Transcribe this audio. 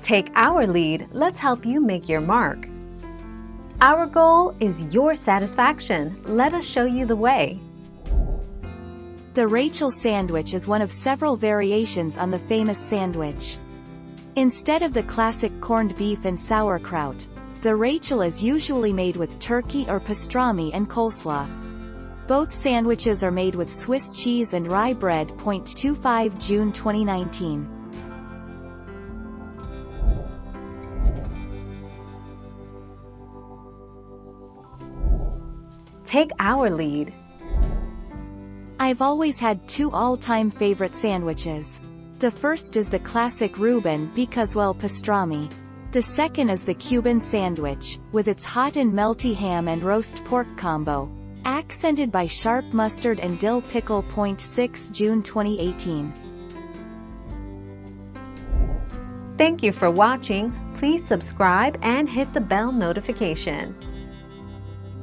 Take our lead, let's help you make your mark. Our goal is your satisfaction. Let us show you the way. The Rachel sandwich is one of several variations on the famous sandwich. Instead of the classic corned beef and sauerkraut, the Rachel is usually made with turkey or pastrami and coleslaw. Both sandwiches are made with Swiss cheese and rye bread. 25 June 2019. Take our lead. I've always had two all-time favorite sandwiches. The first is the classic Reuben because well pastrami. The second is the Cuban sandwich, with its hot and melty ham and roast pork combo, accented by sharp mustard and dill pickle. 6 June 2018. Thank you for watching. Please subscribe and hit the bell notification.